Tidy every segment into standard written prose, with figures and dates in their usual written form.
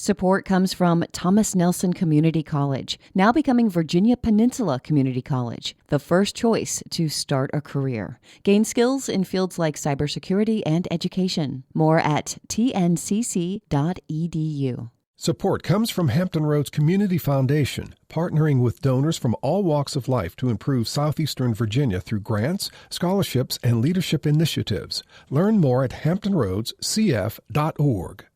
Support comes from Thomas Nelson Community College, now becoming Virginia Peninsula Community College, the first choice to start a career. Gain skills in fields like cybersecurity and education. More at tncc.edu. Support comes from Hampton Roads Community Foundation, partnering with donors from all walks of life to improve Southeastern Virginia through grants, scholarships, and leadership initiatives. Learn more at hamptonroadscf.org.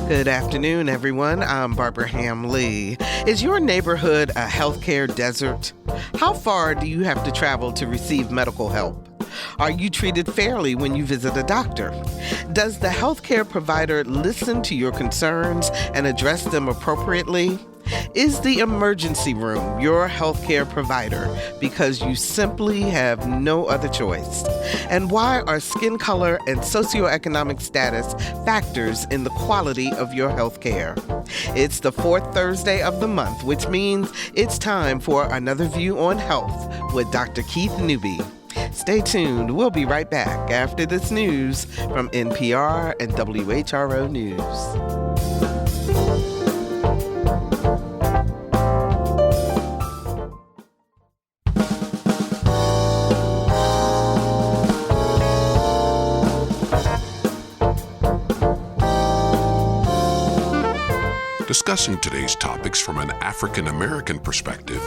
Good afternoon, everyone. I'm Barbara Ham-Lee. Is your neighborhood a healthcare desert? How far do you have to travel to receive medical help? Are you treated fairly when you visit a doctor? Does the healthcare provider listen to your concerns and address them appropriately? Is the emergency room your healthcare provider because you simply have no other choice? And why are skin color and socioeconomic status factors in the quality of your healthcare? It's the fourth Thursday of the month, which means it's time for another view on health with Dr. Keith Newby. Stay tuned. We'll be right back after this news from NPR and WHRO News. Discussing today's topics from an African-American perspective,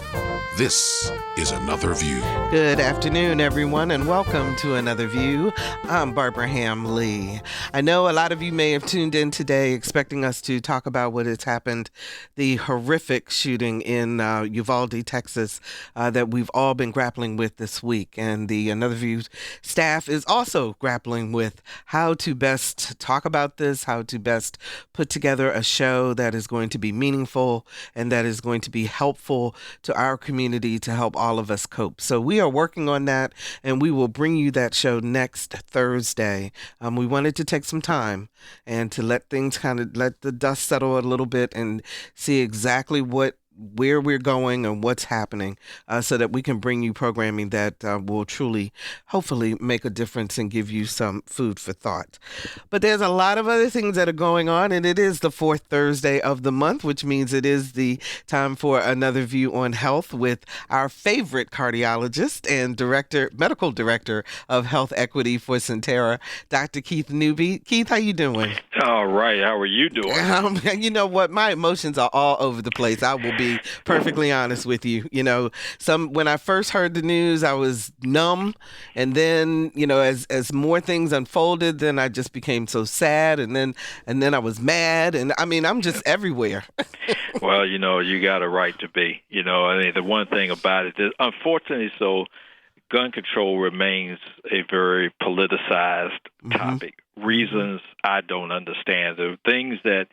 this is Another View. Good afternoon, everyone, and welcome to Another View. I'm Barbara Ham-Lee. I know a lot of you may have tuned in today expecting us to talk about what has happened, the horrific shooting in Uvalde, Texas, that we've all been grappling with this week. And the Another View staff is also grappling with how to best talk about this, how to best put together a show that is going to be meaningful and that is going to be helpful to our community to help all of us cope. So we are working on that, and we will bring you that show next Thursday. We wanted to take some time and to let things let the dust settle a little bit and see exactly where we're going and what's happening, so that we can bring you programming that will truly, hopefully, make a difference and give you some food for thought. But there's a lot of other things that are going on, and it is the fourth Thursday of the month, which means it is the time for Another View on Health with our favorite cardiologist and medical director of health equity for Sentara, Dr. Keith Newby. Keith, how you doing? All right. How are you doing? You know what? My emotions are all over the place. I will be perfectly honest with you. When I first heard the news, I was numb, and then as more things unfolded, then I just became so sad, and then I was mad, and I'm just everywhere. Well, you got a right to be. The one thing about it is, unfortunately, gun control remains a very politicized topic. Reasons I don't understand. The things that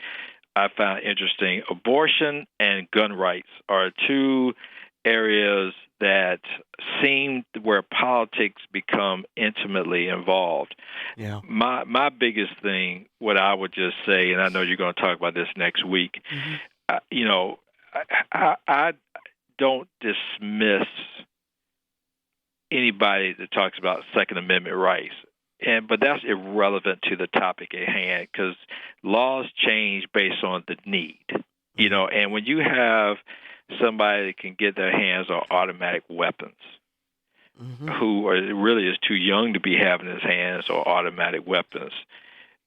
I found interesting, abortion and gun rights are two areas that seem where politics become intimately involved. Yeah. My biggest thing, what I would just say, and I know you're going to talk about this next week, I don't dismiss anybody that talks about Second Amendment rights. But that's irrelevant to the topic at hand, because laws change based on the need, and when you have somebody that can get their hands on automatic weapons, who really is too young to be having his hands on automatic weapons,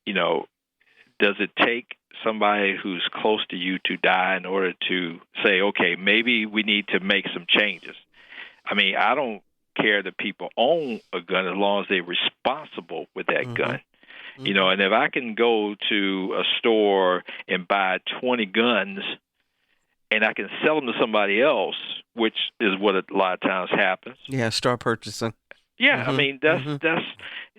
does it take somebody who's close to you to die in order to say, okay, maybe we need to make some changes? I don't care that people own a gun as long as they're responsible with that gun. And if I can go to a store and buy 20 guns and I can sell them to somebody else, which is what a lot of times happens. Yeah, store purchasing. Yeah,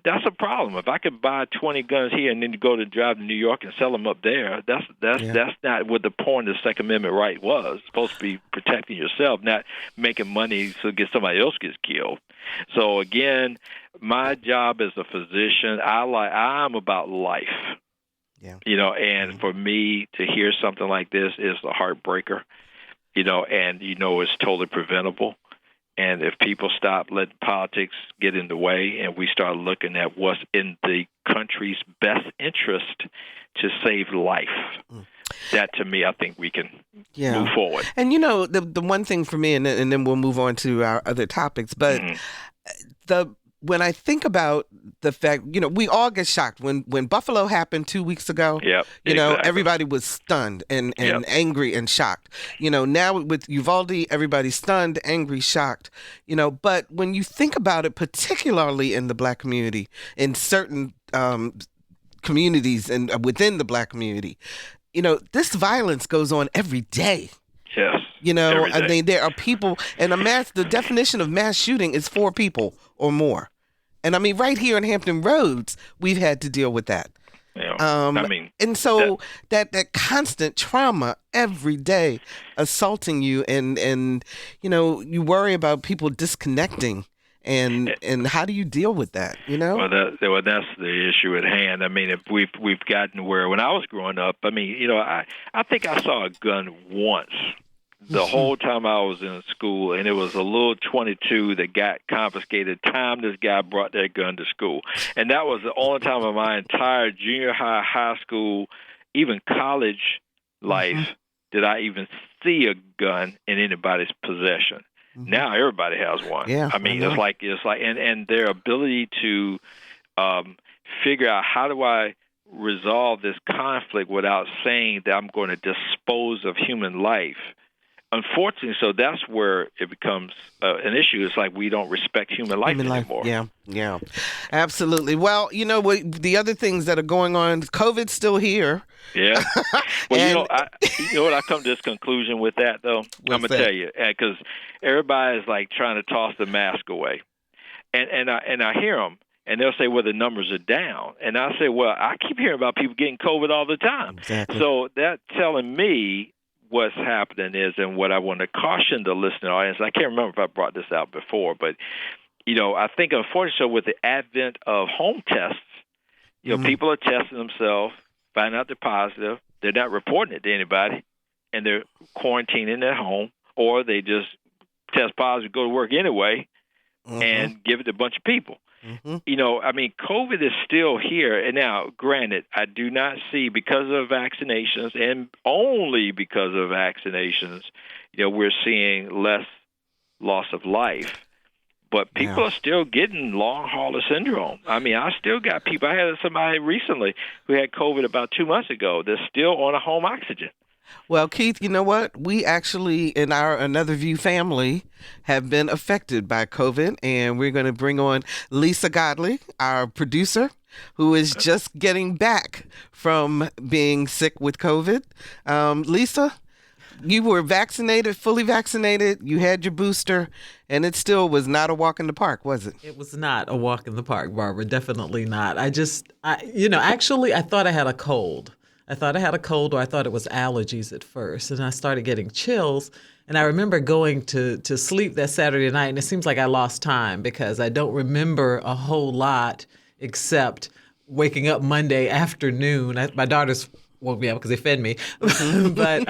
that's a problem. If I could buy 20 guns here and then go to drive to New York and sell them up there, that's not what the point of the Second Amendment right was. It's supposed to be protecting yourself, not making money so somebody else gets killed. So again, my job as a physician, I'm about life. Yeah. And for me to hear something like this is a heartbreaker. And it's totally preventable. And if people stop letting politics get in the way and we start looking at what's in the country's best interest to save life, that to me, I think we can move forward. And, the one thing for me, and then we'll move on to our other topics, but when I think about the fact, we all get shocked. When Buffalo happened 2 weeks ago, everybody was stunned and angry and shocked. Now with Uvalde, everybody's stunned, angry, shocked. But when you think about it, particularly in the Black community, in certain communities and within the Black community, this violence goes on every day. Yes. I mean, there are people, and the definition of mass shooting is 4 people or more. And I mean, right here in Hampton Roads, we've had to deal with that. And so that constant trauma every day assaulting you, and you worry about people disconnecting. And how do you deal with that? Well, that's the issue at hand. I mean, if we've gotten where when I was growing up, I mean, I think I saw a gun once the whole time I was in school, and it was a little .22 that got confiscated the time this guy brought that gun to school. And that was the only time in my entire junior high school, even college life, did I even see a gun in anybody's possession. Now everybody has one. Yeah, I mean, it's like, and their ability to figure out how do I resolve this conflict without saying that I'm going to dispose of human life. Unfortunately, so that's where it becomes an issue. It's like we don't respect human life anymore. Yeah, absolutely. Well, the other things that are going on, COVID's still here. Yeah. Well, I come to this conclusion with that, though. I'm going to tell you, because everybody is like trying to toss the mask away. And I hear them, and they'll say, well, the numbers are down. And I say, well, I keep hearing about people getting COVID all the time. Exactly. So that's telling me what's happening is, and what I want to caution the listening audience, I can't remember if I brought this out before, but, I think unfortunately, so with the advent of home tests, people are testing themselves, find out they're positive, they're not reporting it to anybody, and they're quarantining at home, or they just test positive, go to work anyway, and give it to a bunch of people. I mean, COVID is still here. And now, granted, I do not see, because of vaccinations, and only because of vaccinations, we're seeing less loss of life. But people are still getting long hauler syndrome. I mean, I still got people. I had somebody recently who had COVID about 2 months ago. They're still on a home oxygen. Well, Keith, you know what? We actually, in our Another View family, have been affected by COVID, and we're going to bring on Lisa Godley, our producer, who is just getting back from being sick with COVID. Lisa, you were vaccinated, fully vaccinated, you had your booster, and it still was not a walk in the park, was it? It was not a walk in the park, Barbara. Definitely not. Actually, I thought I had a cold. I thought I had a cold, or I thought it was allergies at first. And I started getting chills. And I remember going to sleep that Saturday night, and it seems like I lost time because I don't remember a whole lot except waking up Monday afternoon. My daughters woke me up because they fed me. But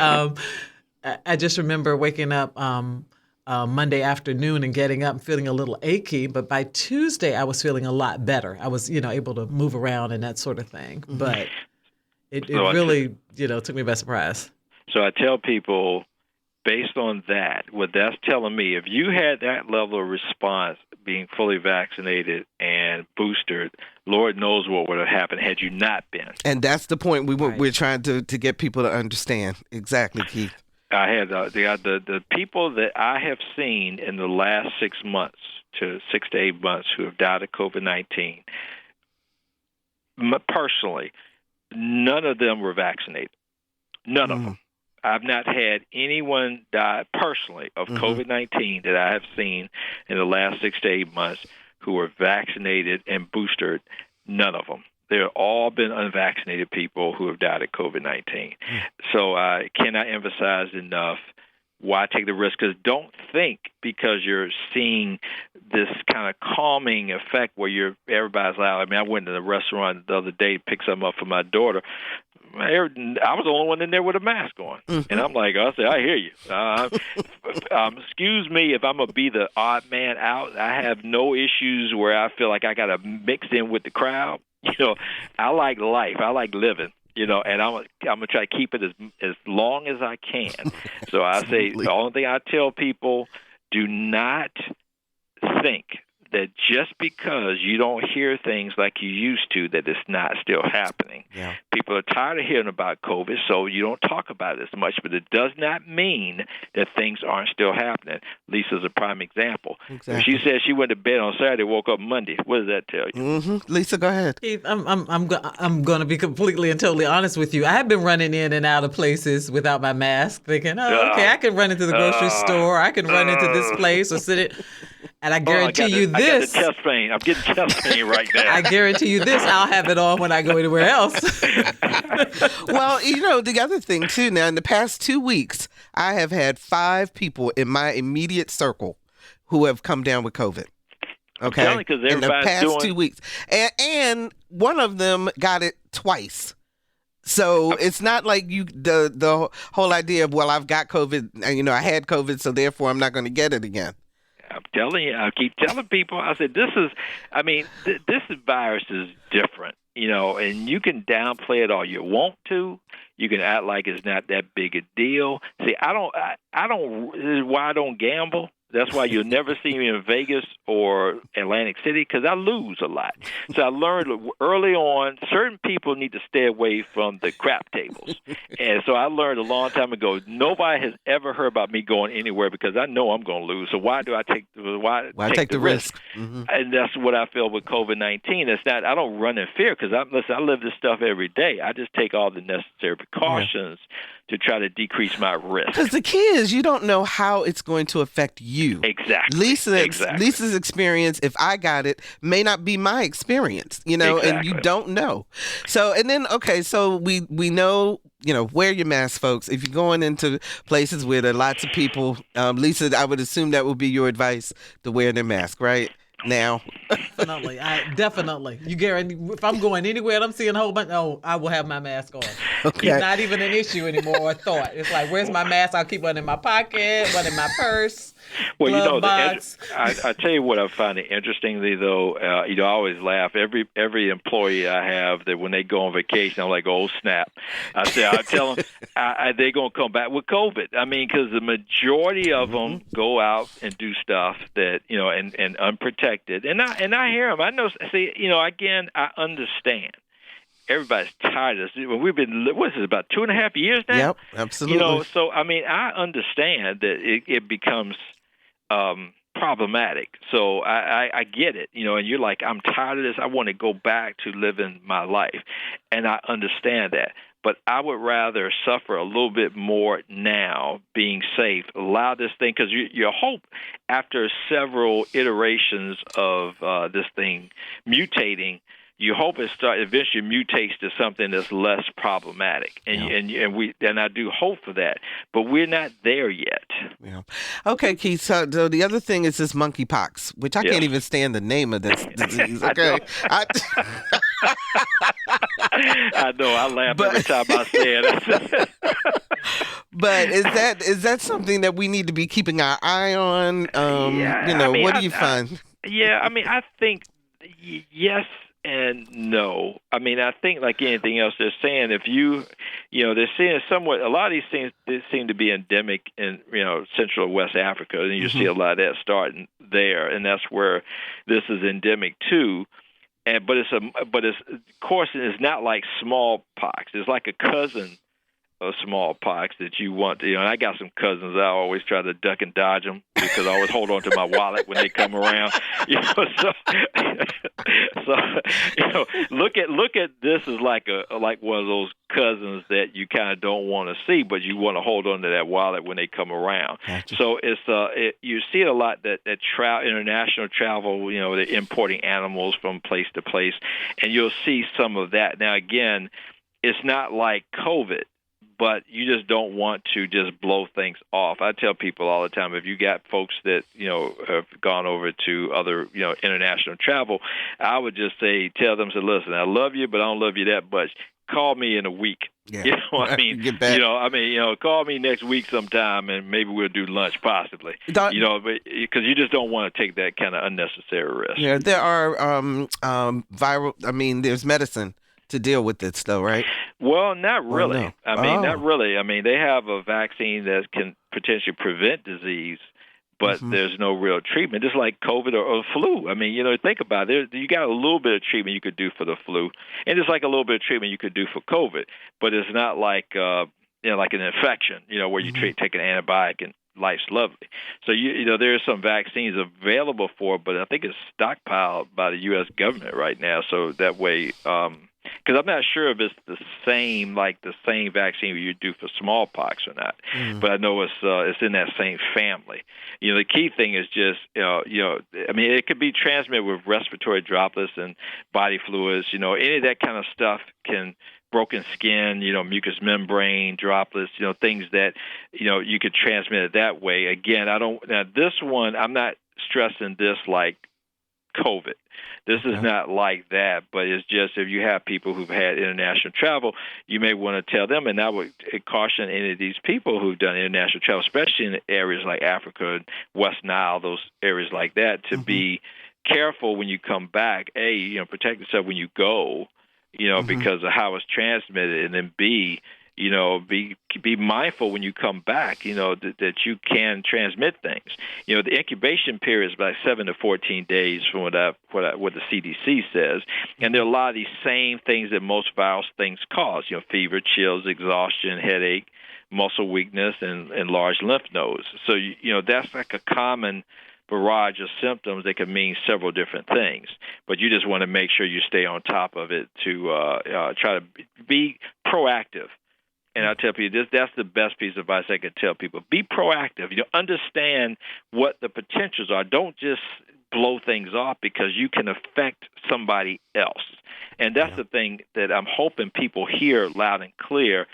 I just remember waking up Monday afternoon and getting up and feeling a little achy. But by Tuesday, I was feeling a lot better. I was, able to move around and that sort of thing. But it really, took me by surprise. So I tell people, based on that, what that's telling me, if you had that level of response being fully vaccinated and boosted, Lord knows what would have happened had you not been. And that's the point we're trying to get people to understand. Exactly, Keith. I had the people that I have seen in the last 6 months to 6 to 8 months who have died of COVID-19, personally, none of them were vaccinated. None of them. I've not had anyone die personally of COVID-19 that I have seen in the last 6 to 8 months who were vaccinated and boosted. None of them. They've all been unvaccinated people who have died of COVID-19. So I cannot emphasize enough why take the risk. Because don't think because you're seeing this kind of calming effect where everybody's loud. I mean, I went to the restaurant the other day to pick something up for my daughter. I was the only one in there with a mask on. And I'm like, I said, I hear you. Excuse me if I'm going to be the odd man out. I have no issues where I feel like I got to mix in with the crowd. I like life. I like living. And I'm gonna try to keep it as long as I can. So I say the only thing I tell people: do not think that just because you don't hear things like you used to, that it's not still happening. Yeah. People are tired of hearing about COVID, so you don't talk about it as much, but it does not mean that things aren't still happening. Lisa's a prime example. Exactly. She said she went to bed on Saturday, woke up Monday. What does that tell you? Mm-hmm. Lisa, go ahead. Keith, I'm going to be completely and totally honest with you. I have been running in and out of places without my mask, thinking, okay, I can run into the grocery store, I can run into this place or sit it. And I guarantee you this. I got the chest pain. I'm getting chest pain right now. I guarantee you this. I'll have it on when I go anywhere else. Well, the other thing, too, now, in the past 2 weeks, I have had 5 people in my immediate circle who have come down with COVID. Okay? In the past 2 weeks. And one of them got it twice. So it's not like the whole idea of, well, I've got COVID, I had COVID, so therefore I'm not going to get it again. I'm telling you, I keep telling people, I said, this virus is different, and you can downplay it all you want to. You can act like it's not that big a deal. See, this is why I don't gamble. That's why you'll never see me in Vegas or Atlantic City, because I lose a lot. So I learned early on, certain people need to stay away from the crap tables. And so I learned a long time ago, nobody has ever heard about me going anywhere because I know I'm going to lose. So why do I take the risk? Mm-hmm. And that's what I feel with COVID-19. It's not, I don't run in fear because I live this stuff every day. I just take all the necessary precautions to try to decrease my risk. Because the key is you don't know how it's going to affect you. Exactly. Lisa's experience, if I got it, may not be my experience, and you don't know. So, and then, okay, so we know, wear your mask, folks. If you're going into places where there are lots of people, Lisa, I would assume that would be your advice, to wear their mask, right? Now. Definitely. You guarantee if I'm going anywhere and I'm seeing a whole bunch, I will have my mask on. Okay. It's not even an issue anymore or a thought. It's like, where's my mask? I'll keep one in my pocket, one in my purse. Well, box. I tell you what I find it interestingly, though, I always laugh. Every employee I have, that when they go on vacation, I'm like, oh, snap. I tell them they're going to come back with COVID. I mean, because the majority of them go out and do stuff that, and unprotected. And I hear them. I know, again, I understand. Everybody's tired of this. We've been, about 2.5 years now? Yep, absolutely. So, I understand that it becomes problematic. So I get it, and you're like, I'm tired of this. I want to go back to living my life. And I understand that. But I would rather suffer a little bit more now, being safe, allow this thing, because you hope after several iterations of this thing mutating, you hope it eventually mutates to something that's less problematic, and I do hope for that, but we're not there yet. Yeah. Okay, Keith. So the other thing is this monkeypox, which I can't even stand the name of this disease. Okay. I know. I laugh every time I say it. But is that something that we need to be keeping our eye on? What do you find? Yeah, I think yes and no. I think like anything else, they're saying if they're saying somewhat, a lot of these things they seem to be endemic in, Central and West Africa, and you see a lot of that starting there, and that's where this is endemic too. But it's of course it's not like smallpox. It's like a cousin of smallpox that you want to, and I got some cousins. I always try to duck and dodge them because I always hold on to my wallet when they come around. Look at this as like one of those cousins that you kind of don't want to see, but you want to hold on to that wallet when they come around. Gotcha. So it's you see it a lot that international travel. They're importing animals from place to place, and you'll see some of that. Now again, it's not like COVID, but you just don't want to just blow things off. I tell people all the time, if you got folks that, have gone over to other, international travel, I would just tell them, listen, I love you, but I don't love you that much. Call me in a week Yeah. You know, I mean, Get back. call me next week sometime, and maybe we'll do lunch, possibly. Because you just don't want to take that kind of unnecessary risk. Yeah, there are viral. I mean, there's medicine to deal with this, though, right? Well, not really. No. Not really. I mean, they have a vaccine that can potentially prevent disease, but there's no real treatment. Just like COVID or flu. I mean, think about it. You got a little bit of treatment you could do for the flu, and it's like a little bit of treatment you could do for COVID. But it's not like like an infection, where you take an antibiotic and life's lovely. So there are some vaccines available for it, but I think it's stockpiled by the U.S. government right now. So that way. Because I'm not sure if it's the same vaccine you do for smallpox or not, but I know it's in that same family. The key thing is just it could be transmitted with respiratory droplets and body fluids. Any of that kind of stuff can broken skin, mucous membrane droplets, things that you could transmit it that way. Again, this one I'm not stressing this like COVID. This is not like that, but it's just if you have people who've had international travel, you may want to tell them, and I would caution any of these people who've done international travel, especially in areas like Africa, West Nile, those areas like that, to be careful when you come back. A, protect yourself when you go, because of how it's transmitted, and then B, be mindful when you come back, that you can transmit things. The incubation period is about 7 to 14 days from what the CDC says. And there are a lot of these same things that most viral things cause, fever, chills, exhaustion, headache, muscle weakness, and enlarged lymph nodes. So, that's like a common barrage of symptoms that can mean several different things. But you just want to make sure you stay on top of it to try to be proactive. And I tell people that's the best piece of advice I can tell people. Be proactive. Understand what the potentials are. Don't just blow things off because you can affect somebody else. And that's the thing that I'm hoping people hear loud and clear.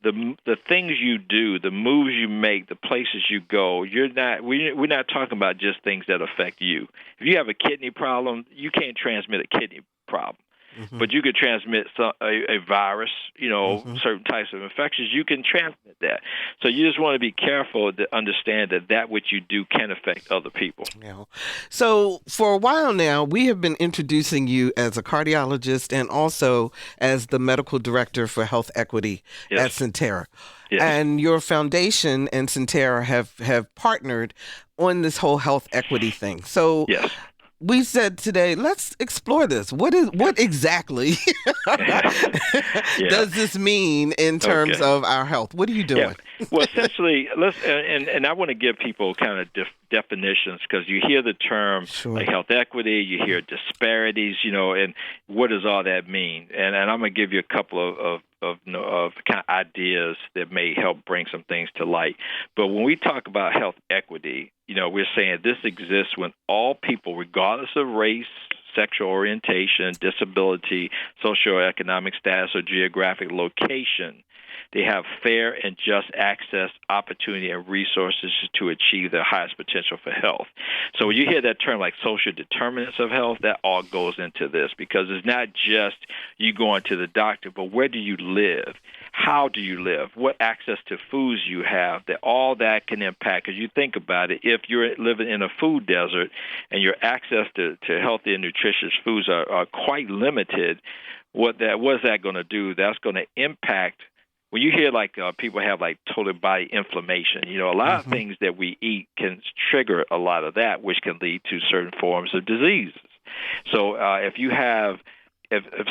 The things you do, the moves you make, the places you go, we're not talking about just things that affect you. If you have a kidney problem, you can't transmit a kidney problem. But you could transmit a virus, certain types of infections. You can transmit that. So you just want to be careful to understand that which you do can affect other people. Yeah. So for a while now, we have been introducing you as a cardiologist and also as the medical director for health equity at Sentara. Yes. And your foundation and Sentara have partnered on this whole health equity thing. So we said today, let's explore this. What exactly does this mean in terms of our health? What are you doing? Yeah. Well, essentially, and I want to give people kind of definitions because you hear the term like health equity, you hear disparities, and what does all that mean? And I'm going to give you a couple of kind of ideas that may help bring some things to light. But when we talk about health equity, we're saying this exists when all people, regardless of race, sexual orientation, disability, socioeconomic status, or geographic location, they have fair and just access, opportunity, and resources to achieve their highest potential for health. So when you hear that term like social determinants of health, that all goes into this because it's not just you going to the doctor, but where do you live? How do you live? What access to foods you have? That all that can impact. Because you think about it, if you're living in a food desert and your access to healthy and nutritious foods are quite limited, what's that going to do? That's going to impact. When you hear like people have like total body inflammation, a lot of things that we eat can trigger a lot of that, which can lead to certain forms of diseases. So if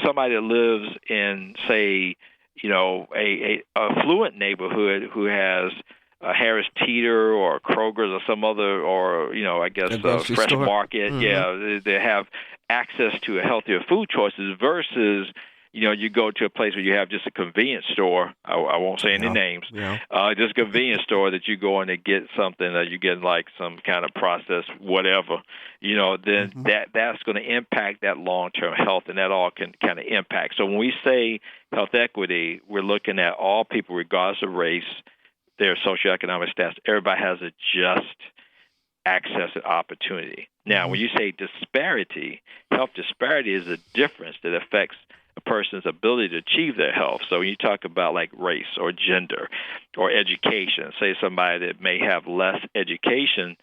somebody lives in, say, a affluent neighborhood who has Harris Teeter or Kroger's or some other, or Fresh store. Market, they have access to healthier food choices versus you go to a place where you have just a convenience store. I won't say any names. Just a convenience store that you go in and get something that you get like some kind of processed whatever. Then that's going to impact that long-term health, and that all can kind of impact. So when we say health equity, we're looking at all people, regardless of race, their socioeconomic status. Everybody has a just access and opportunity. Now, when you say disparity, health disparity is a difference that affects a person's ability to achieve their health. So when you talk about like race or gender or education, say somebody that may have less education,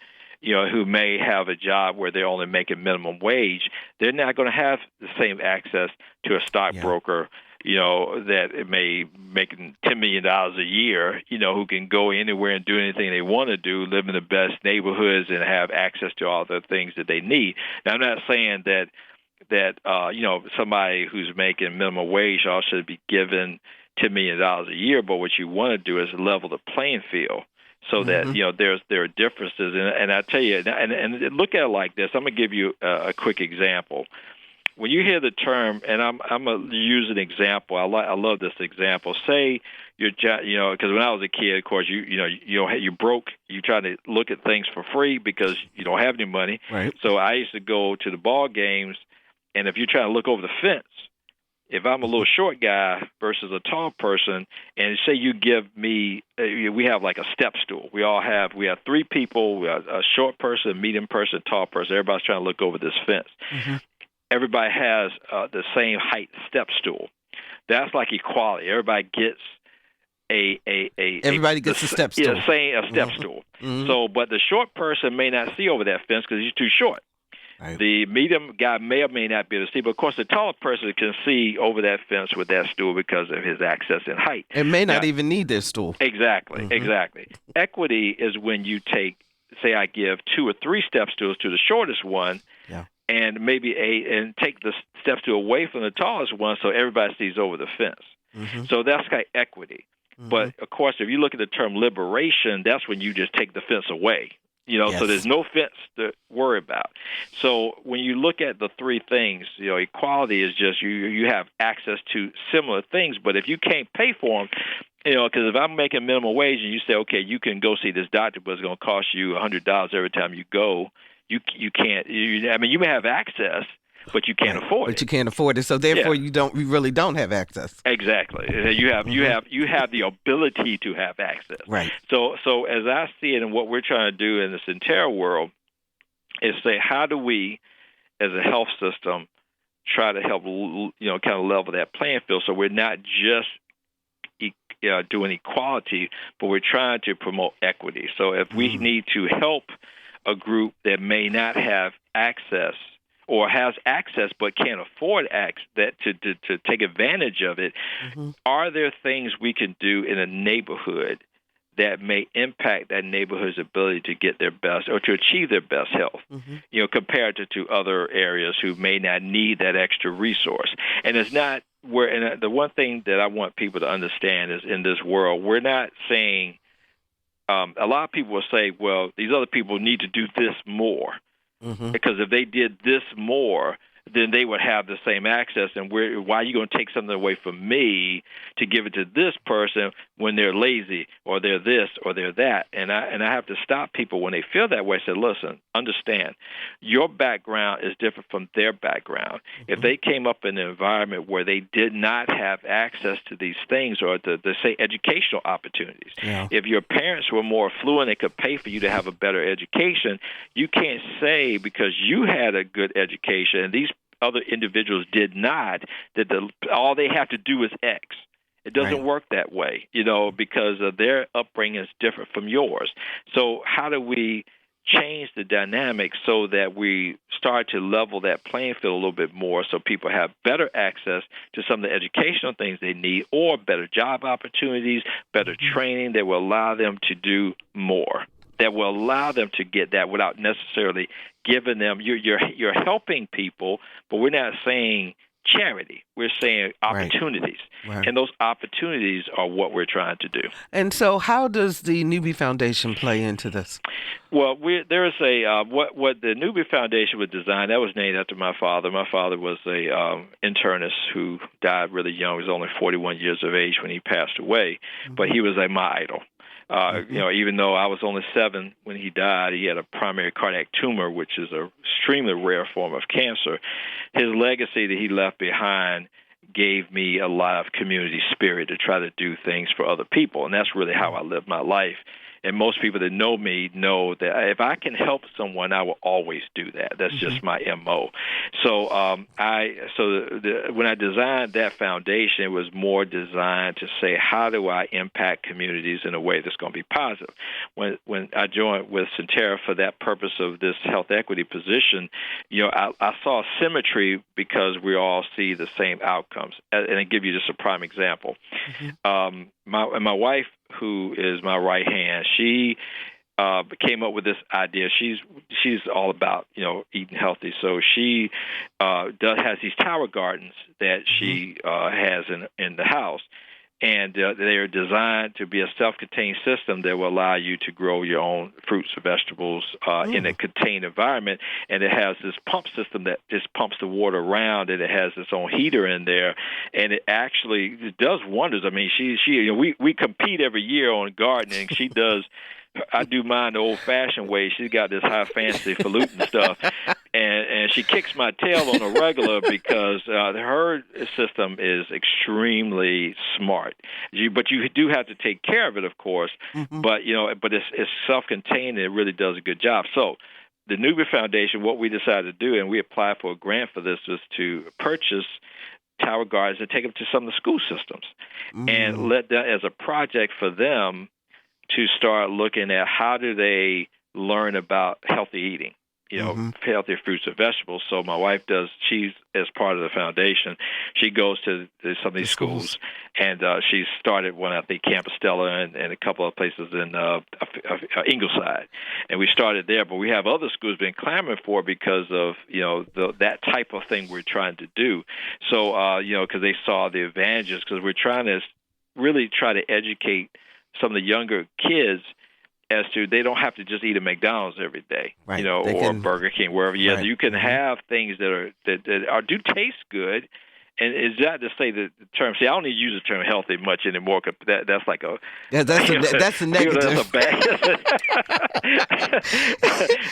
who may have a job where they're only making minimum wage, they're not going to have the same access to a stockbroker, that it may making $10 million a year, who can go anywhere and do anything they want to do, live in the best neighborhoods and have access to all the things that they need. Now, I'm not saying that somebody who's making minimum wage also should be given $10 million a year, but what you want to do is level the playing field. So that there are differences, and I tell you, and look at it like this. I'm gonna give you a quick example. When you hear the term, and I'm gonna use an example. I love this example. Say because when I was a kid, of course, you broke. You try to look at things for free because you don't have any money. Right. So I used to go to the ball games, and if you're trying to look over the fence, if I'm a little short guy versus a tall person, and say you give me, we have like a step stool. We have three people, we have a short person, a medium person, a tall person. Everybody's trying to look over this fence. Mm-hmm. Everybody has the same height step stool. That's like equality. Everybody gets everybody gets a step stool. Yeah, a step stool. Mm-hmm. So, but the short person may not see over that fence because he's too short. Right. The medium guy may or may not be able to see, but of course the taller person can see over that fence with that stool because of his access and height. It may not even need their stool. Exactly, exactly. Equity is when you take, say I give 2 or 3 step stools to the shortest one, and maybe and take the step stool away from the tallest one so everybody sees over the fence. Mm-hmm. So that's kind of equity. Mm-hmm. But of course, if you look at the term liberation, that's when you just take the fence away. So there's no fence to worry about. So when you look at the three things, equality is just you have access to similar things, but if you can't pay for them, because if I'm making minimum wage and you say, okay, you can go see this doctor, but it's going to cost you $100 every time you go, you can't. You may have access, but you can't afford it. But you can't afford it, so therefore you really don't have access. Exactly. You have the ability to have access. Right. So as I see it, and what we're trying to do in the Sentara world is say, how do we, as a health system, try to help kind of level that playing field, so we're not just doing equality, but we're trying to promote equity. So if we need to help a group that may not have access or has access but can't afford that to take advantage of it, are there things we can do in a neighborhood that may impact that neighborhood's ability to get their best or to achieve their best health, compared to other areas who may not need that extra resource? And it's not and the one thing that I want people to understand is in this world, we're not saying, a lot of people will say, well, these other people need to do this more. Because if they did this more, then they would have the same access. And why are you going to take something away from me to give it to this person when they're lazy or they're this or they're that? And I have to stop people when they feel that way. I say, listen, understand, your background is different from their background. If they came up in an environment where they did not have access to these things or to say, educational opportunities, if your parents were more affluent and could pay for you to have a better education, you can't say because you had a good education and these other individuals did not, that all they have to do is X. It doesn't work that way, because their upbringing is different from yours. So how do we change the dynamic so that we start to level that playing field a little bit more so people have better access to some of the educational things they need or better job opportunities, better training that will allow them to do more, that will allow them to get that without necessarily giving them, you're helping people, but we're not saying charity. We're saying opportunities. Right. And those opportunities are what we're trying to do. And so how does the Newby Foundation play into this? Well, there is what the Newby Foundation was designed, that was named after my father. My father was a internist who died really young. He was only 41 years of age when he passed away, but he was my idol. Even though I was only 7 when he died, he had a primary cardiac tumor, which is an extremely rare form of cancer. His legacy that he left behind gave me a lot of community spirit to try to do things for other people, and that's really how I live my life, and most people that know me know that if I can help someone, I will always do that. That's just my MO. So when I designed that foundation, it was more designed to say, how do I impact communities in a way that's going to be positive? When I joined with Sentara for that purpose of this health equity position, I saw symmetry because we all see the same outcomes. And I give you just a prime example. My wife, who is my right hand, she came up with this idea. She's all about eating healthy, so she has these tower gardens that she has in the house. And they are designed to be a self-contained system that will allow you to grow your own fruits and vegetables in a contained environment. And it has this pump system that just pumps the water around, and it has its own heater in there. And it actually does wonders. I mean, we compete every year on gardening. She does. I do mine the old-fashioned way. She's got this high fancy falutin stuff, and she kicks my tail on a regular because her system is extremely smart. But you do have to take care of it, of course. But it's self-contained, and it really does a good job. So the Newby Foundation, what we decided to do, and we applied for a grant for this, was to purchase tower gardens and take them to some of the school systems and let that as a project for them to start looking at how do they learn about healthy eating, healthy fruits and vegetables. So my wife she's as part of the foundation, she goes to some of these schools, and she started one, I think, Camp Stella and a couple of places in Ingleside. And we started there, but we have other schools been clamoring for because of, that type of thing we're trying to do. So, because they saw the advantages, because we're trying to really try to educate some of the younger kids as to they don't have to just eat a McDonald's every day, right. Or Burger King, wherever. Yeah, right. You can have things that do taste good. And is that to say that the term? See, I don't even use the term healthy much anymore. Cause that's like a that's a negative.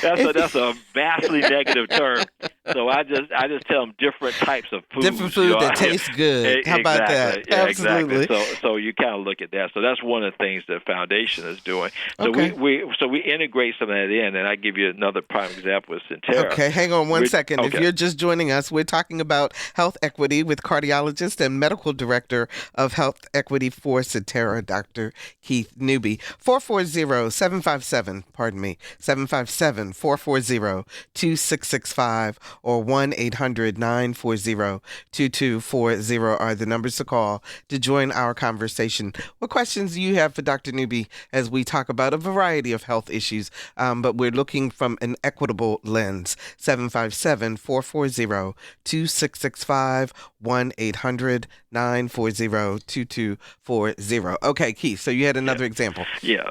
That's a vastly negative term. So I just tell them different types of foods. Different food that tastes good. How about that? Yeah, absolutely. Exactly. So you kind of look at that. So that's one of the things the foundation is doing. So okay. we integrate some of that in, and I give you another prime example with Sentara. Okay, hang on one second. Okay. If you're just joining us, we're talking about health equity with cardiologist and medical director of health equity for Sentara, Dr. Keith Newby. 757-440-2665 or 1-800-940-2240 are the numbers to call to join our conversation. What questions do you have for Dr. Newby as we talk about a variety of health issues, but we're looking from an equitable lens? 757-440-2665, 1-800-940-2240. Okay, Keith, so you had another example. Yeah,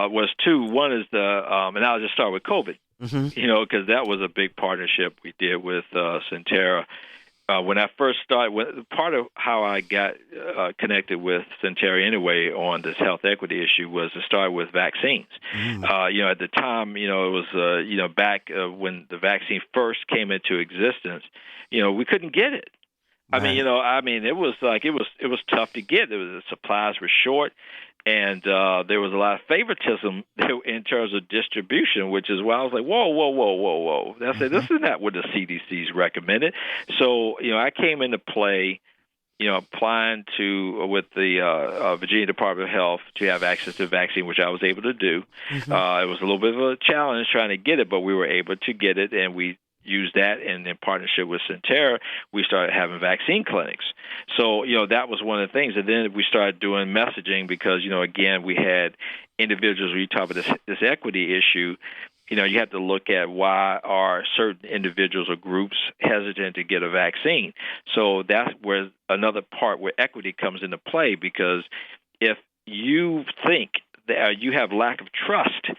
was two. One is and I'll just start with COVID, because that was a big partnership we did with Sentara. When I first started, part of how I got connected with Sentara anyway on this health equity issue was to start with vaccines. At the time, it was, back when the vaccine first came into existence, we couldn't get it. Right. It was tough to get. The supplies were short, and there was a lot of favoritism in terms of distribution, which is why I was like, whoa. I said, this is not what the CDC's recommended. So, I came into play, applying with the Virginia Department of Health to have access to the vaccine, which I was able to do. It was a little bit of a challenge trying to get it, but we were able to get it, and we used that, and in partnership with Sentara, we started having vaccine clinics. So, that was one of the things. And then we started doing messaging because, again, we had individuals, when you talk about this equity issue, you have to look at why are certain individuals or groups hesitant to get a vaccine. So that's where another part where equity comes into play, because if you think that you have lack of trust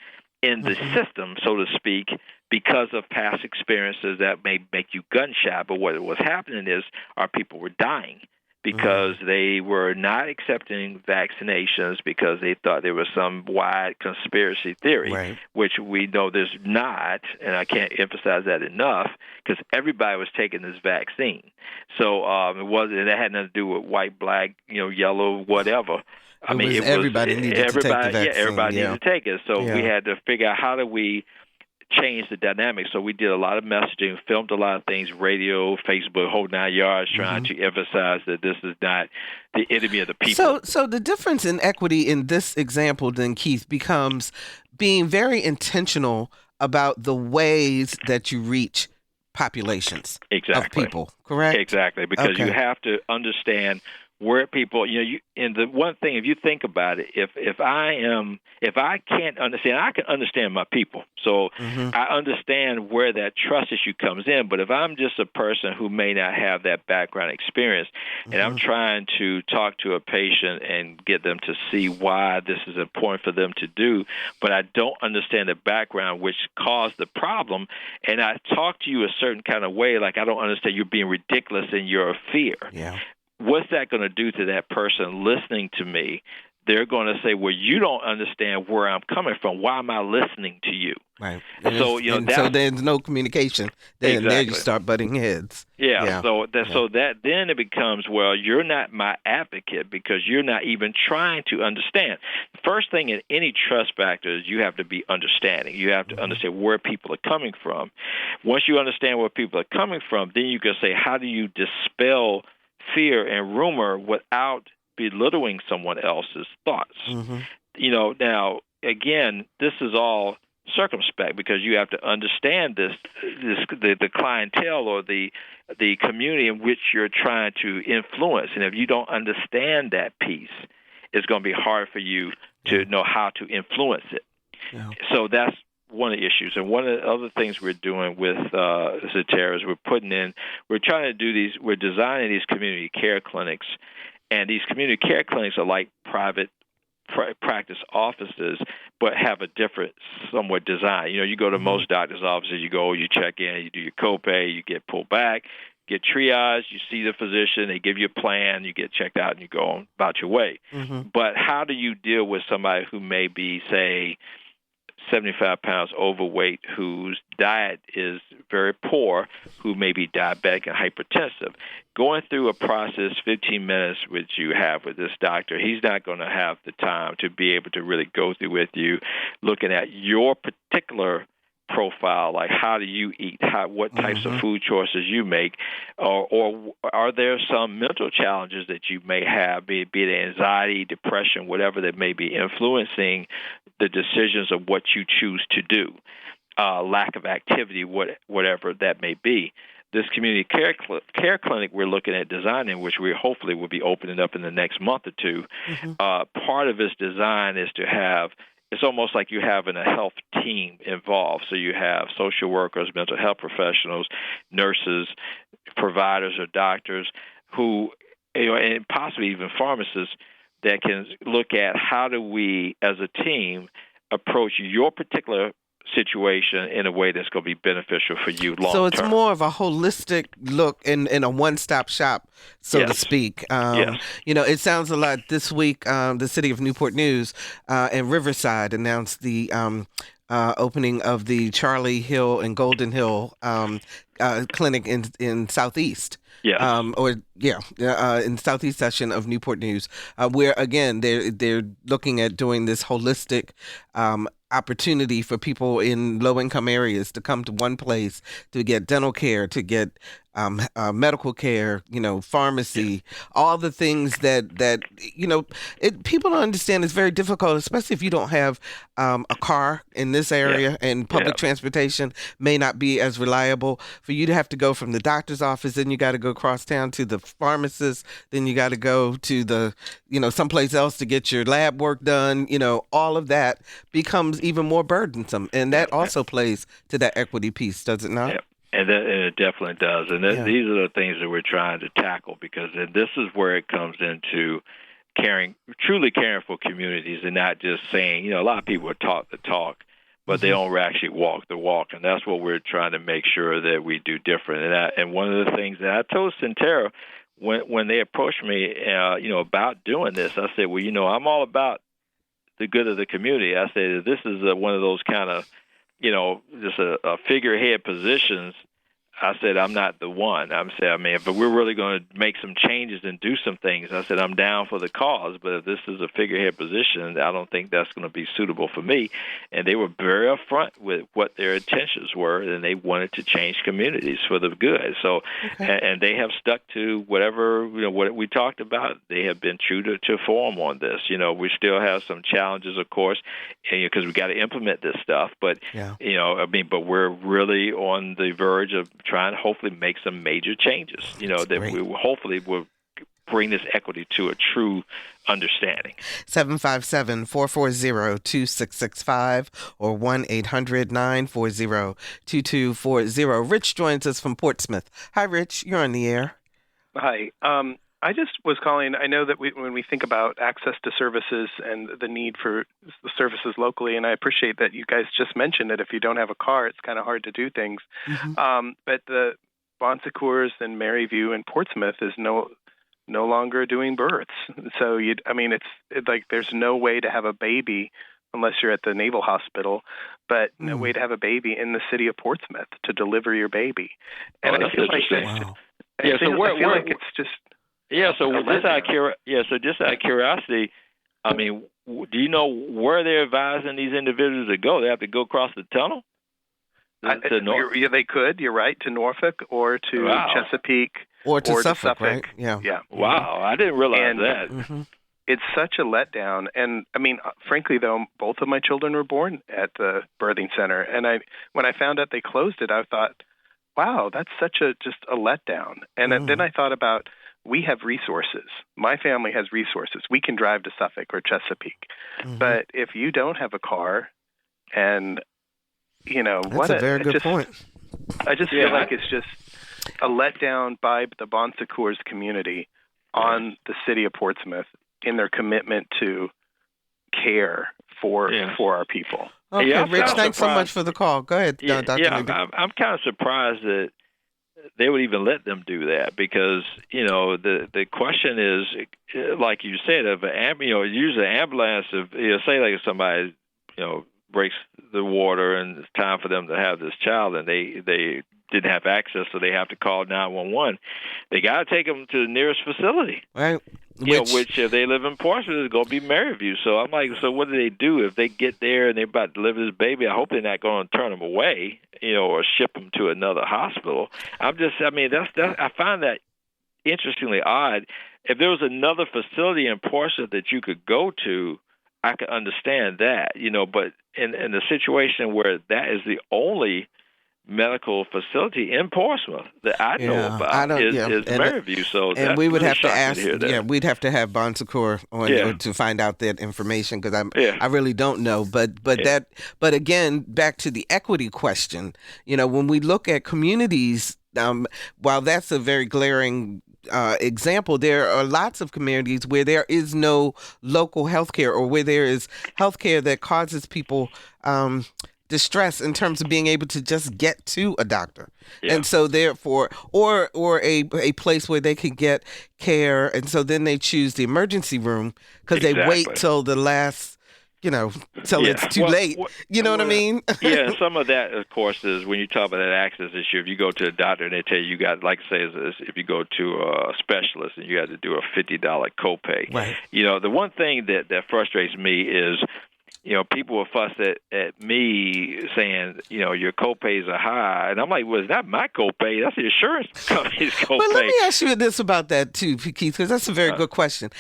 in the system, so to speak, because of past experiences that may make you gun shy. But what was happening is our people were dying because they were not accepting vaccinations because they thought there was some wide conspiracy theory, which we know there's not, and I can't emphasize that enough, because everybody was taking this vaccine. So it had nothing to do with white, black, yellow, whatever. I mean, it was everybody needed to take the vaccine. Yeah, everybody needed to take it. So we had to figure out how do we change the dynamics. So we did a lot of messaging, filmed a lot of things, radio, Facebook, whole 9 yards, trying to emphasize that this is not the enemy of the people. So the difference in equity in this example, then, Keith, becomes being very intentional about the ways that you reach populations of people, correct? Exactly, because you have to understand where people, and the one thing, if you think about it, if I can't understand, I can understand my people. So I understand where that trust issue comes in. But if I'm just a person who may not have that background experience, and I'm trying to talk to a patient and get them to see why this is important for them to do, but I don't understand the background which caused the problem, and I talk to you a certain kind of way, like I don't understand, you're being ridiculous in your fear. Yeah. What's that going to do to that person listening to me? They're going to say, well, you don't understand where I'm coming from. Why am I listening to you? Right. So, so there's no communication. Then there you start butting heads. Yeah. So that then it becomes, well, you're not my advocate because you're not even trying to understand. The first thing in any trust factor is you have to be understanding. You have to understand where people are coming from. Once you understand where people are coming from, then you can say, how do you dispel fear and rumor without belittling someone else's thoughts? Now, again, this is all circumspect because you have to understand the clientele or the community in which you're trying to influence. And if you don't understand that piece, it's going to be hard for you to know how to influence it. Yeah. So that's one of the issues. And one of the other things we're doing with Sentara is we're designing these community care clinics, and these community care clinics are like private practice offices, but have a different somewhat design. You go to most doctors' offices, you check in, you do your copay, you get pulled back, get triaged, you see the physician, they give you a plan, you get checked out, and you go on about your way. But how do you deal with somebody who may be, say, 75 pounds overweight, whose diet is very poor, who may be diabetic and hypertensive? Going through a process, 15 minutes, which you have with this doctor, he's not going to have the time to be able to really go through with you, looking at your particular profile, like how do you eat, what types of food choices you make, or are there some mental challenges that you may have, be it anxiety, depression, whatever that may be influencing the decisions of what you choose to do, lack of activity, whatever that may be. This community care clinic we're looking at designing, which we hopefully will be opening up in the next month or two, part of its design is to have, it's almost like you having a health team involved. So you have social workers, mental health professionals, nurses, providers or doctors who, and possibly even pharmacists that can look at how do we as a team approach your particular situation in a way that's going to be beneficial for you long term. So it's more of a holistic look and a one-stop shop, so to speak. It sounds a lot this week. The city of Newport News and Riverside announced the opening of the Charlie Hill and Golden Hill clinic in Southeast. In Southeast section of Newport News, where again they're looking at doing this holistic opportunity for people in low-income areas to come to one place to get dental care, to get medical care, pharmacy, all the things that people don't understand. It's very difficult, especially if you don't have a car in this area, and public transportation may not be as reliable. For you to have to go from the doctor's office, then you got to go across town to the pharmacist, then you got to go to the, someplace else to get your lab work done. All of that becomes even more burdensome, and that also plays to that equity piece, does it not? And it definitely does. And these are the things that we're trying to tackle, because this is where it comes into truly caring for communities, and not just saying, a lot of people are taught the talk, but they don't actually walk the walk. And that's what we're trying to make sure that we do different. And one of the things that I told Sentara when they approached me, about doing this, I said, well, I'm all about the good of the community. I said, this is one of those kind of, just a figurehead positions. I said, I'm not the one. But we're really going to make some changes and do some things. I said, I'm down for the cause, but if this is a figurehead position, I don't think that's going to be suitable for me. And they were very upfront with what their intentions were, and they wanted to change communities for the good. So, and they have stuck to whatever, what we talked about. They have been true to form on this. We still have some challenges, of course, because we got to implement this stuff. But, but we're really on the verge of trying to hopefully make some major changes, that we hopefully will bring this equity to a true understanding. 757-440-2665 or 1-800-940-2240. Rich joins us from Portsmouth. Hi, Rich. You're on the air. Hi. I just was calling. I know that when we think about access to services and the need for the services locally, and I appreciate that you guys just mentioned that if you don't have a car, it's kind of hard to do things. But the Bon Secours and Maryview and Portsmouth is no longer doing births. So it's like there's no way to have a baby unless you're at the Naval Hospital, but no way to have a baby in the city of Portsmouth to deliver your baby. And I feel like it's just. Yeah, so just out of curiosity, do you know where they're advising these individuals to go? They have to go across the tunnel? They could. You're right, to Norfolk or to Chesapeake or to Suffolk, right? Yeah. Wow, I didn't realize that. It's such a letdown. And frankly, though, both of my children were born at the birthing center, and when I found out they closed it, I thought, wow, that's such just a letdown. And then I thought about, we have resources. My family has resources. We can drive to Suffolk or Chesapeake. But if you don't have a car, and that's a very good point. I just feel like it's just a letdown by the Bon Secours community on the city of Portsmouth in their commitment to care for our people. Okay, Rich, thanks so much for the call. Go ahead, Dr. I'm kind of surprised that they would even let them do that, because the question is, like you said, of usually an ambulance, say like if somebody breaks the water and it's time for them to have this child and they didn't have access, so they have to call 911. They got to take them to the nearest facility, right? Which if they live in Portsmouth, is going to be Maryview. So I'm like, so what do they do if they get there and they're about to deliver this baby? I hope they're not going to turn them away, or ship them to another hospital. I find that interestingly odd. If there was another facility in Portsmouth that you could go to, I could understand that, but in the situation where that is the only medical facility in Portsmouth that I know about is Maryview. So and we would have to ask. We'd have to have Bon Secours on to find out that information, because I really don't know. But again, back to the equity question. When we look at communities, while that's a very glaring example, there are lots of communities where there is no local health care, or where there is health care that causes people distress in terms of being able to just get to a doctor. And so therefore, or a place where they can get care, and so then they choose the emergency room because they wait till the last, till it's too late. You know what I mean? Some of that, of course, is when you talk about that access issue. If you go to a doctor and they tell you got, like say, if you go to a specialist and you got to do a $50 copay. Right. The one thing that frustrates me is, people will fuss at me saying, your copays are high. And I'm like, well, it's not my copay. That's the insurance company's copay. But let me ask you this about that, too, Keith, because that's a very good question.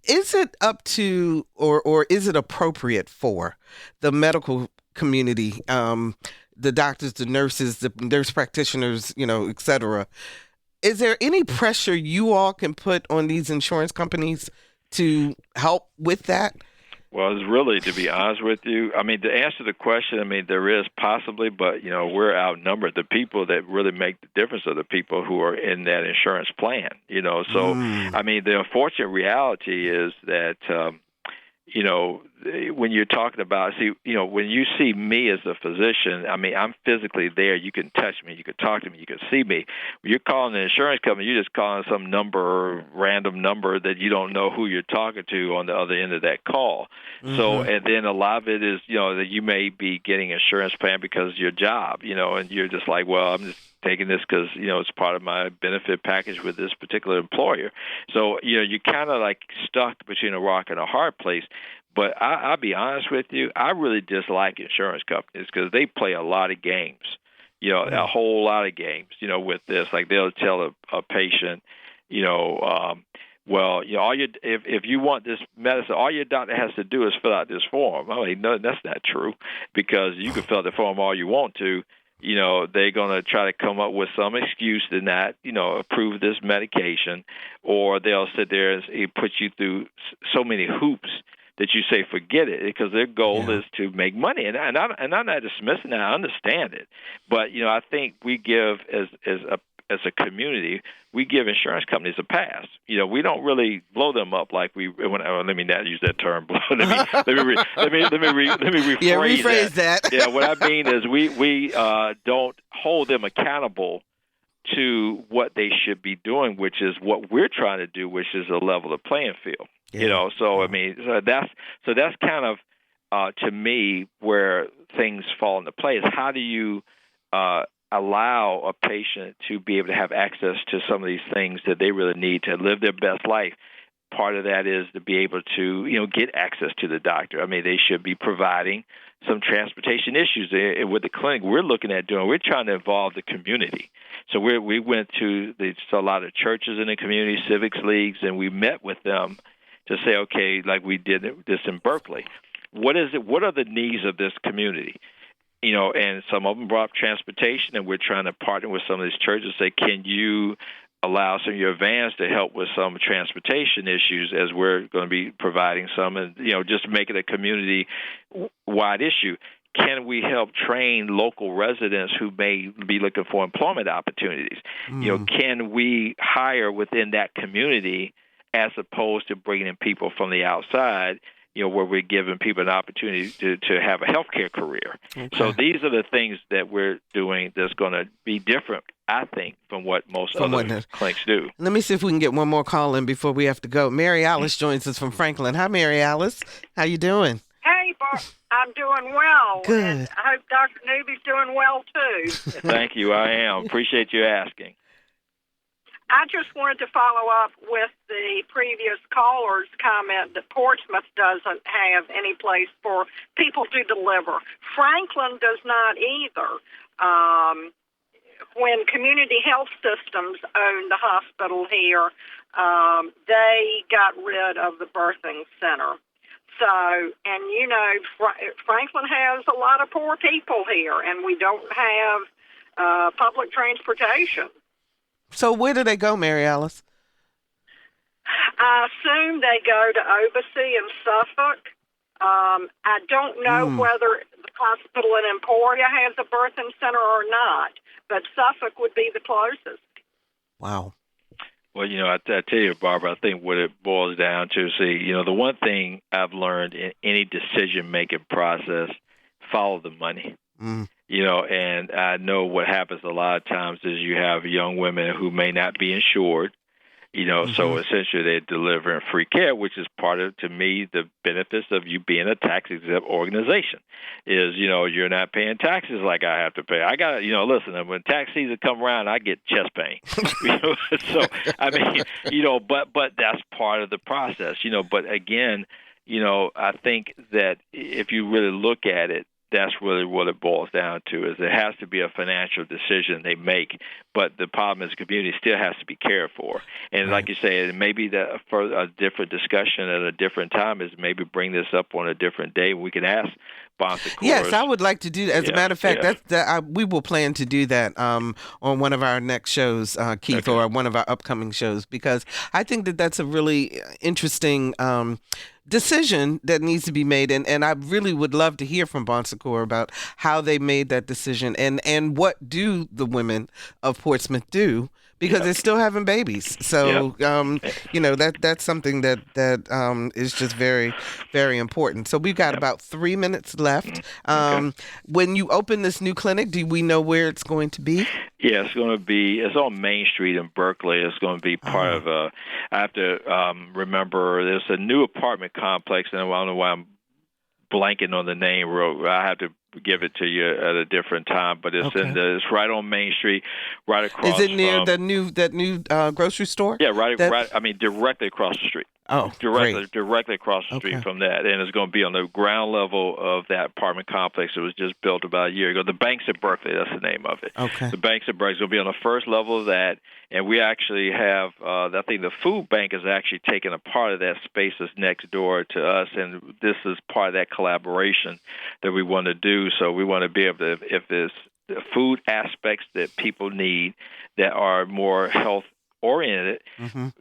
Is it up to, or is it appropriate for the medical community, the doctors, the nurses, the nurse practitioners, et cetera? Is there any pressure you all can put on these insurance companies to help with that? Well, it's really, to be honest with you, to answer the question, there is possibly, but, we're outnumbered. The people that really make the difference are the people who are in that insurance plan, So, the unfortunate reality is that, when you're talking about, when you see me as a physician, I'm physically there. You can touch me. You can talk to me. You can see me. When you're calling an insurance company, you're just calling some random number that you don't know who you're talking to on the other end of that call. So, and then a lot of it is, that you may be getting insurance plan because of your job, and you're just like, well, I'm just taking this because, it's part of my benefit package with this particular employer. So, you're kind of like stuck between a rock and a hard place. But I'll be honest with you, I really dislike insurance companies because they play a lot of games, a whole lot of games, with this. Like they'll tell a patient, if you want this medicine, all your doctor has to do is fill out this form. I mean, no, that's not true, because you can fill out the form all you want to. They're going to try to come up with some excuse to not, approve this medication, or they'll sit there and put you through so many hoops that you say forget it, because their goal is to make money. And I'm not dismissing that. I understand it, but I think we give as a community, we give insurance companies a pass. We don't really blow them up like we. Let me not use that term. let me rephrase that. Yeah, what I mean is we don't hold them accountable to what they should be doing, which is what we're trying to do, which is a level the playing field. Yeah. That's kind of to me where things fall into place. How do you allow a patient to be able to have access to some of these things that they really need to live their best life? Part of that is to be able to, get access to the doctor. I mean, they should be providing some transportation issues. With the clinic we're looking at doing, we're trying to involve the community. So we went to a lot of churches in the community, civics leagues, and we met with them to say, okay, like we did this in Berkeley. What is it? What are the needs of this community? And some of them brought up transportation, and we're trying to partner with some of these churches and say, can you allow some of your vans to help with some transportation issues, as we're going to be providing some, and, just make it a community-wide issue. Can we help train local residents who may be looking for employment opportunities? Can we hire within that community as opposed to bringing in people from the outside, where we're giving people an opportunity to have a healthcare career. Okay. So these are the things that we're doing that's going to be different, I think, from what most other clinics do. Let me see if we can get one more call in before we have to go. Mary Alice joins us from Franklin. Hi, Mary Alice. How you doing? Hey, I'm doing well. Good. And I hope Dr. Newby's doing well, too. Thank you. I am. Appreciate you asking. I just wanted to follow up with the previous caller's comment that Portsmouth doesn't have any place for people to deliver. Franklin does not either. When Community Health Systems owned the hospital here, they got rid of the birthing center. So, and Franklin has a lot of poor people here, and we don't have public transportation. So where do they go, Mary Alice? I assume they go to Oversea and Suffolk. I don't know whether the hospital in Emporia has a birthing center or not, but Suffolk would be the closest. Wow. Well, I tell you, Barbara, I think what it boils down to, the one thing I've learned in any decision-making process, follow the money. And I know what happens a lot of times is you have young women who may not be insured, so essentially they're delivering free care, which is part of, to me, the benefits of you being a tax-exempt organization is, you're not paying taxes like I have to pay. I got to, listen, when tax season come around, I get chest pain. So, I mean, but that's part of the process, but again, I think that if you really look at it, that's really what it boils down to, is it has to be a financial decision they make, but the problem is the community still has to be cared for. And like you say, maybe for a different discussion at a different time is maybe bring this up on a different day. We can ask Bonsecours. Yes, I would like to do that. As a matter of fact, we will plan to do that on one of our next shows, Keith, or one of our upcoming shows, because I think that that's a really interesting decision that needs to be made, and I really would love to hear from Bonsecours about how they made that decision and what do the women of Portsmouth do, because they're still having babies. So that's something that is just very, very important. So we've got about 3 minutes left. When you open this new clinic, do we know where it's going to be? Yeah, it's on Main Street in Berkeley. It's going to be part of I have to remember, there's a new apartment complex, and I don't know why I'm blanking on the name. I have to give it to you at a different time. But it's it's right on Main Street, right across. Is it near from, that new grocery store? Yeah, right. I mean, directly across the street. Oh, directly across the street from that, and it's going to be on the ground level of that apartment complex that was just built about a year ago. The Banks at Berkeley, that's the name of it. Okay. The Banks at Berkeley will be on the first level of that, and we actually have, I think the food bank is actually taking a part of that space that's next door to us, and this is part of that collaboration that we want to do. So we want to be able to, if there's the food aspects that people need that are more health oriented.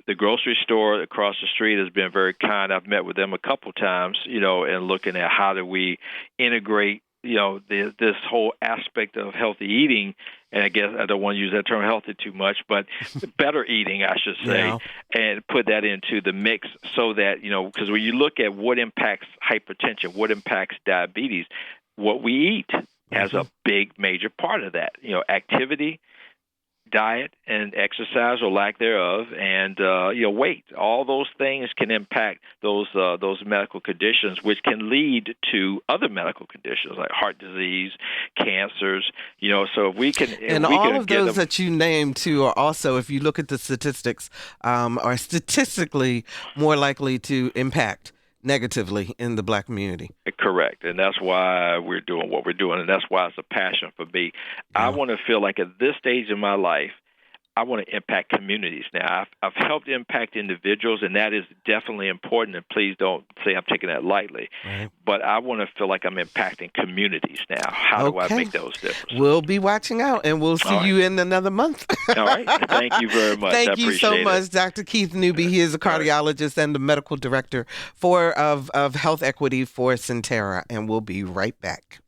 The grocery store across the street has been very kind. I've met with them a couple times, and looking at how do we integrate, this whole aspect of healthy eating. And I guess I don't want to use that term healthy too much, but better eating, I should say, and put that into the mix so that, because when you look at what impacts hypertension, what impacts diabetes, what we eat has a big major part of that, activity, diet and exercise or lack thereof, and weight. All those things can impact those medical conditions, which can lead to other medical conditions like heart disease, cancers. So if we can, and all of those that you named too are also, if you look at the statistics, are statistically more likely to impact negatively in the Black community. Correct. And that's why we're doing what we're doing. And that's why it's a passion for me. I want to feel like at this stage in my life, I want to impact communities. Now, I've helped impact individuals, and that is definitely important, and please don't say I'm taking that lightly. Right. But I want to feel like I'm impacting communities now. How do I make those differences? We'll be watching out, and we'll see you in another month. All right. Thank you very much. Thank you so much, Dr. Keith Newby. He is a cardiologist and the medical director of health equity for Sentara, and we'll be right back.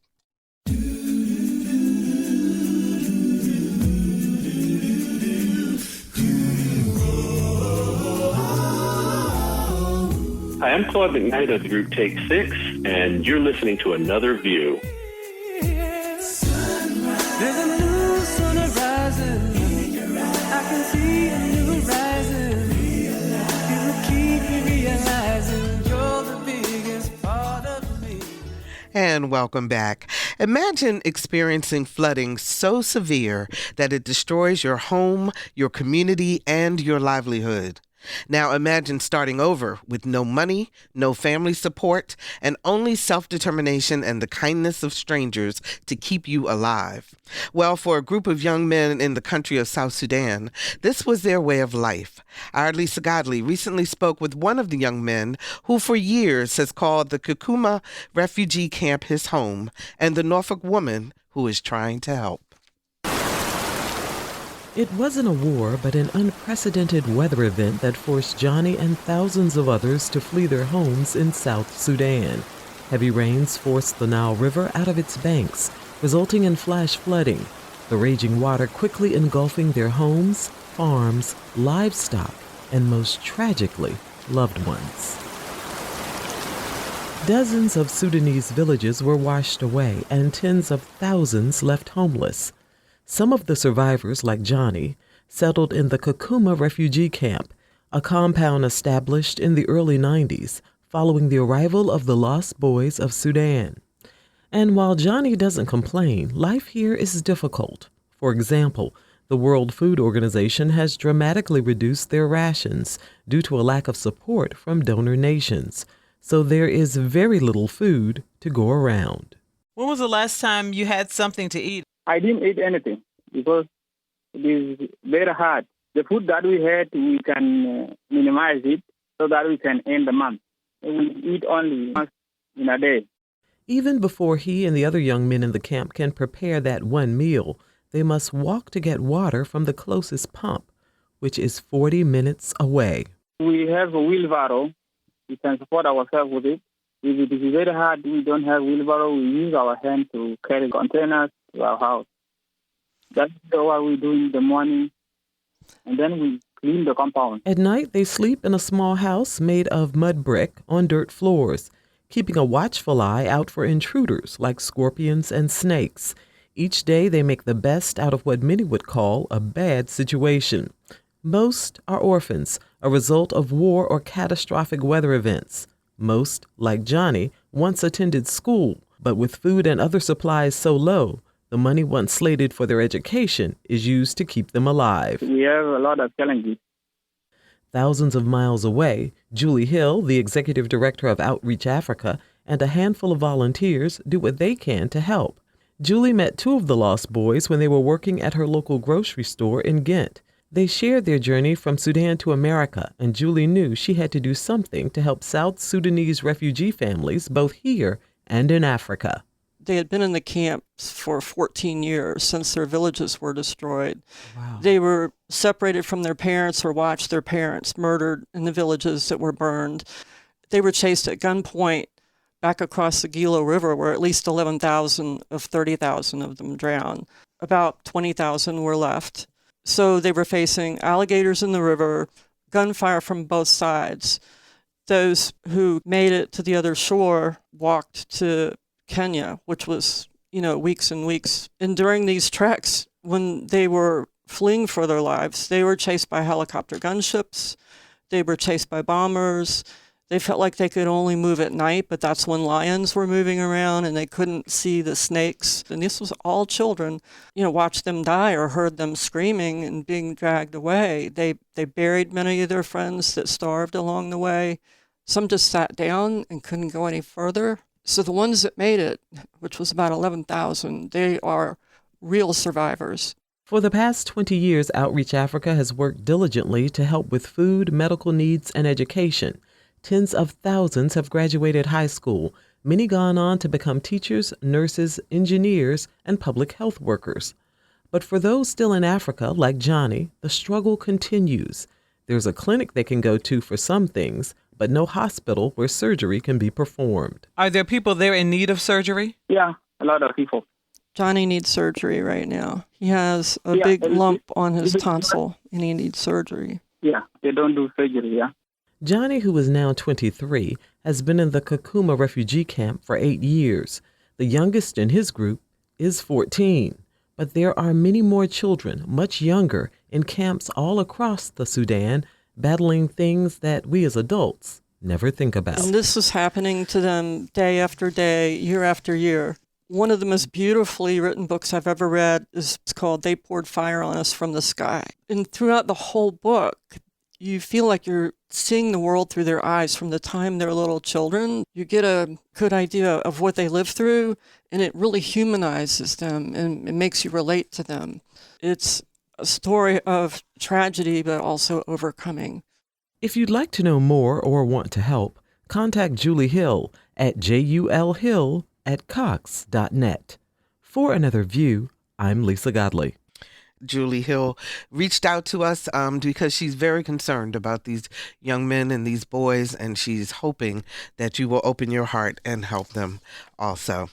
Hi, I'm Claude McKnight of the group Take 6, and you're listening to Another View. There's a new sun rising. I can see a new horizon. You will keep me realizing you're the biggest part of me. And welcome back. Imagine experiencing flooding so severe that it destroys your home, your community, and your livelihood. Now imagine starting over with no money, no family support, and only self-determination and the kindness of strangers to keep you alive. Well, for a group of young men in the country of South Sudan, this was their way of life. Our Lisa Godley recently spoke with one of the young men who for years has called the Kakuma refugee camp his home, and the Norfolk woman who is trying to help. It wasn't a war, but an unprecedented weather event that forced Johnny and thousands of others to flee their homes in South Sudan. Heavy rains forced the Nile River out of its banks, resulting in flash flooding, the raging water quickly engulfing their homes, farms, livestock, and most tragically, loved ones. Dozens of Sudanese villages were washed away and tens of thousands left homeless. Some of the survivors, like Johnny, settled in the Kakuma refugee camp, a compound established in the early 90s following the arrival of the Lost Boys of Sudan. And while Johnny doesn't complain, life here is difficult. For example, the World Food Organization has dramatically reduced their rations due to a lack of support from donor nations. So there is very little food to go around. When was the last time you had something to eat? I didn't eat anything because it is very hard. The food that we had, we can minimize it so that we can end the month. We eat only once in a day. Even before he and the other young men in the camp can prepare that one meal, they must walk to get water from the closest pump, which is 40 minutes away. We have a wheelbarrow. We can support ourselves with it. If it is very hard, we don't have wheelbarrow. We use our hand to carry containers to our house. That's what we do in the morning, and then we clean the compound. At night, they sleep in a small house made of mud brick on dirt floors, keeping a watchful eye out for intruders like scorpions and snakes. Each day, they make the best out of what many would call a bad situation. Most are orphans, a result of war or catastrophic weather events. Most, like Johnny, once attended school, But with food and other supplies so low, the money once slated for their education is used to keep them alive. We have a lot of challenges. Thousands of miles away, Julie Hill, the executive director of Outreach Africa, and a handful of volunteers do what they can to help. Julie met two of the lost boys when they were working at her local grocery store in Ghent. They shared their journey from Sudan to America, and Julie knew she had to do something to help South Sudanese refugee families both here and in Africa. They had been in the camps for 14 years since their villages were destroyed. Wow. They were separated from their parents or watched their parents murdered in the villages that were burned. They were chased at gunpoint back across the Gilo River, where at least 11,000 of 30,000 of them drowned. About 20,000 were left. So they were facing alligators in the river, gunfire from both sides. Those who made it to the other shore walked to Kenya, which was, weeks and weeks. And during these treks, when they were fleeing for their lives, they were chased by helicopter gunships. They were chased by bombers. They felt like they could only move at night, but that's when lions were moving around and they couldn't see the snakes. And this was all children, watched them die or heard them screaming and being dragged away. They buried many of their friends that starved along the way. Some just sat down and couldn't go any further. So the ones that made it, which was about 11,000, they are real survivors. For the past 20 years, Outreach Africa has worked diligently to help with food, medical needs, and education. Tens of thousands have graduated high school, many gone on to become teachers, nurses, engineers, and public health workers. But for those still in Africa, like Johnny, the struggle continues. There's a clinic they can go to for some things, but no hospital where surgery can be performed. Are there people there in need of surgery? Yeah, a lot of people. Johnny needs surgery right now. He has a big lump on his tonsil, and he needs surgery. Yeah, they don't do surgery, yeah. Johnny, who is now 23, has been in the Kakuma refugee camp for 8 years. The youngest in his group is 14. But there are many more children, much younger, in camps all across the Sudan, battling things that we as adults never think about. And this is happening to them day after day, year after year. One of the most beautifully written books I've ever read is called They Poured Fire on Us from the Sky. And throughout the whole book, you feel like you're seeing the world through their eyes from the time they're little children. You get a good idea of what they live through, and it really humanizes them and it makes you relate to them. It's a story of tragedy, but also overcoming. If you'd like to know more or want to help, contact Julie Hill at julhill@cox.net. For Another View, I'm Lisa Godley. Julie Hill reached out to us because she's very concerned about these young men and these boys, and she's hoping that you will open your heart and help them also.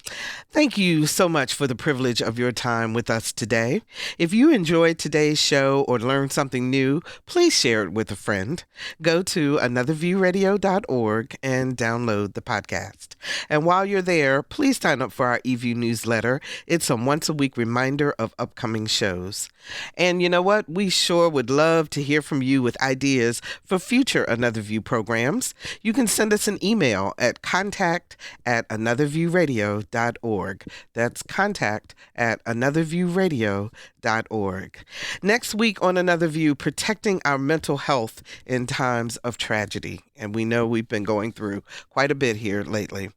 Thank you so much for the privilege of your time with us today. If you enjoyed today's show or learned something new, please share it with a friend. Go to anotherviewradio.org and download the podcast. And while you're there, please sign up for our eView newsletter. It's a once-a-week reminder of upcoming shows. And you know what? We sure would love to hear from you with ideas for future Another View programs. You can send us an email at contact@anotherviewradio.org. That's contact@anotherviewradio.org. Next week on Another View, protecting our mental health in times of tragedy. And we know we've been going through quite a bit here lately.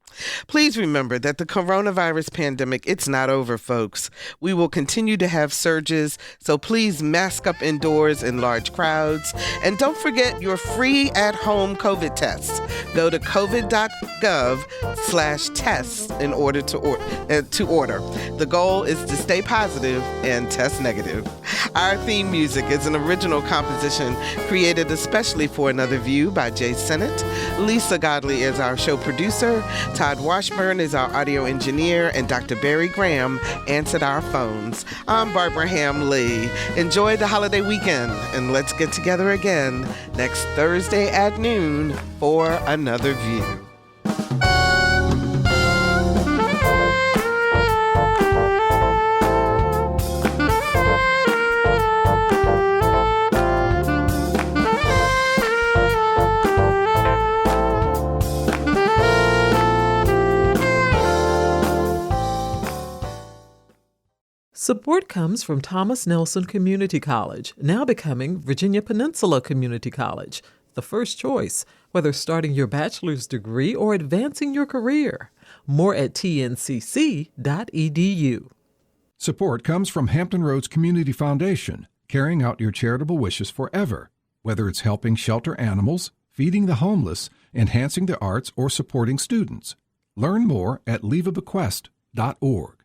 Please remember that the coronavirus pandemic, it's not over, folks. We will continue to have surges, so please mask up indoors in large crowds. And don't forget your free at-home COVID tests. Go to covid.gov/tests in order to order. The goal is to stay positive and test negative. Our theme music is an original composition created especially for Another View by Jay Sennett. Lisa Godley is our show producer. Todd Washburn is our audio engineer, and Dr. Barry Graham answered our phones. I'm Barbara Ham Lee. Enjoy the holiday weekend, and let's get together again next Thursday at noon for Another View. Support comes from Thomas Nelson Community College, now becoming Virginia Peninsula Community College, the first choice, whether starting your bachelor's degree or advancing your career. More at tncc.edu. Support comes from Hampton Roads Community Foundation, carrying out your charitable wishes forever, whether it's helping shelter animals, feeding the homeless, enhancing the arts, or supporting students. Learn more at leaveabequest.org.